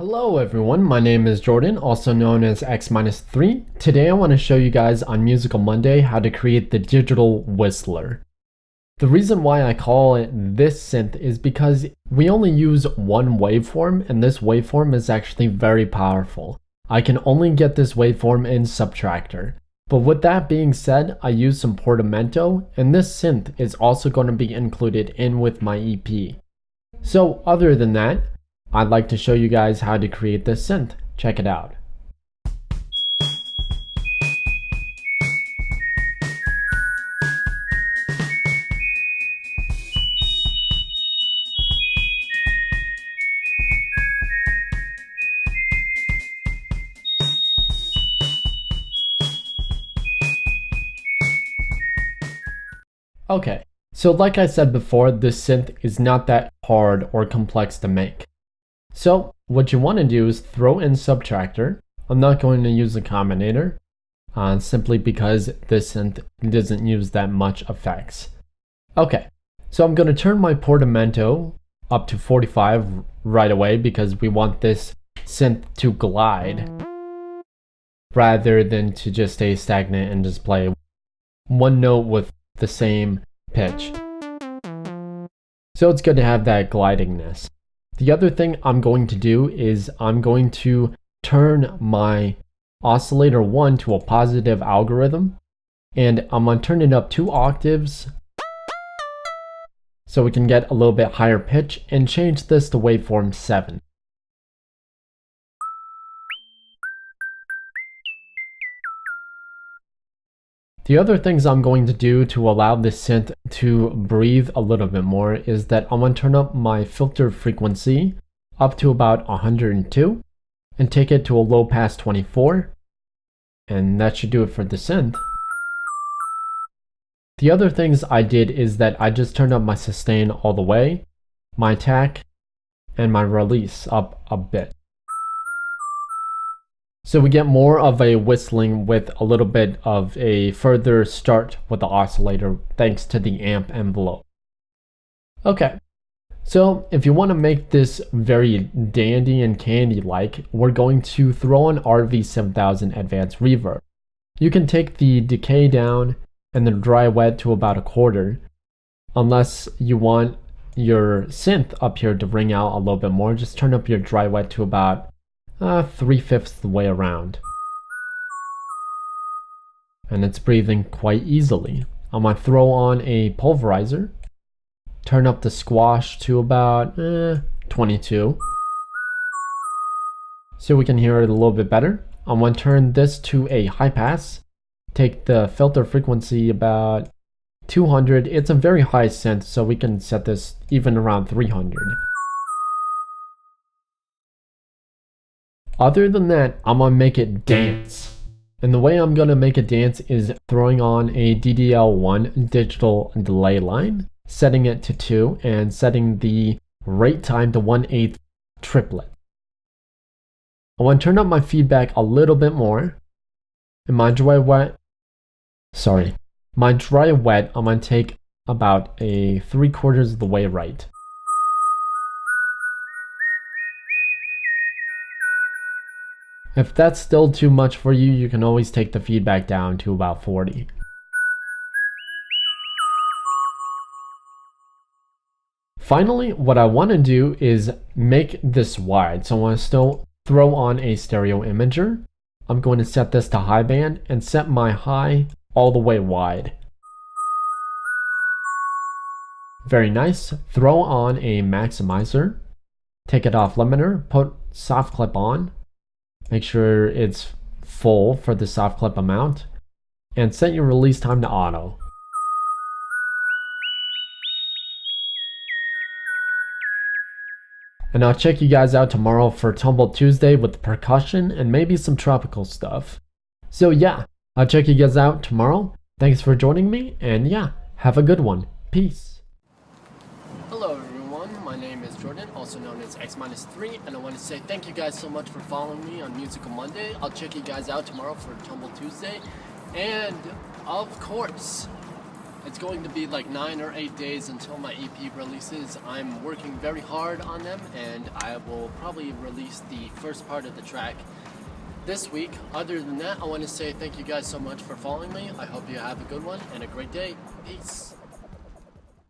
Hello everyone, my name is Jordan, also known as X-3. Today I want to show you guys on Musical Monday how to create the digital whistler. The reason why I call it this synth is because we only use one waveform, and this waveform is actually very powerful. I can only get this waveform in Subtractor. But with that being said, I use some portamento, and this synth is also going to be included in with my EP. So other than that, I'd like to show you guys how to create this synth. Check it out. Okay, so like I said before, this synth is not that hard or complex to make. So what you want to do is throw in Subtractor. I'm not going to use the combinator simply because this synth doesn't use that much effects. Okay, so I'm going to turn my portamento up to 45 right away because we want this synth to glide rather than to just stay stagnant and just play one note with the same pitch. So it's good to have that glidingness. The other thing I'm going to do is I'm going to turn my oscillator 1 to a positive algorithm, and I'm going to turn it up 2 octaves so we can get a little bit higher pitch, and change this to waveform 7. The other things I'm going to do to allow this synth to breathe a little bit more is that I'm going to turn up my filter frequency up to about 102 and take it to a low pass 24, and that should do it for the synth. The other things I did is that I just turned up my sustain all the way, my attack, and my release up a bit. So we get more of a whistling with a little bit of a further start with the oscillator thanks to the amp envelope. Okay, so if you want to make this very dandy and candy-like, we're going to throw on RV7000 Advanced Reverb. You can take the decay down and the dry wet to about 1/4, unless you want your synth up here to ring out a little bit more. Just turn up your dry wet to about 3/5 the way around. And it's breathing quite easily. I'm going to throw on a pulverizer, turn up the squash to about 22 so we can hear it a little bit better. I'm going to turn this to a high pass, take the filter frequency about 200. It's a very high synth, so we can set this even around 300. Other than that, I'm gonna make it dance. And the way I'm gonna make it dance is throwing on a DDL1 digital delay line, setting it to 2, and setting the rate time to 1/8 triplet. I want to turn up my feedback a little bit more. And my dry wet, I'm gonna take about a 3/4 of the way right. If that's still too much for you, you can always take the feedback down to about 40. Finally, what I want to do is make this wide. So I want to still throw on a stereo imager. I'm going to set this to high band and set my high all the way wide. Very nice. Throw on a maximizer. Take it off limiter. Put soft clip on. Make sure it's full for the soft clip amount, and set your release time to auto. And I'll check you guys out tomorrow for Tumble Tuesday with percussion and maybe some tropical stuff. So yeah, I'll check you guys out tomorrow. Thanks for joining me, and yeah, have a good one. Peace. Hello everyone, my name is Jordan, also known as X-3, and I want to say thank you guys so much for following me on Musical Monday. I'll check you guys out tomorrow for Tumble Tuesday, and of course, It's going to be like 9 or 8 days until my EP releases. I'm working very hard on them, and I will probably release the first part of the track this week. Other than that, I want to say thank you guys so much for following me. I hope you have a good one and a great day. Peace.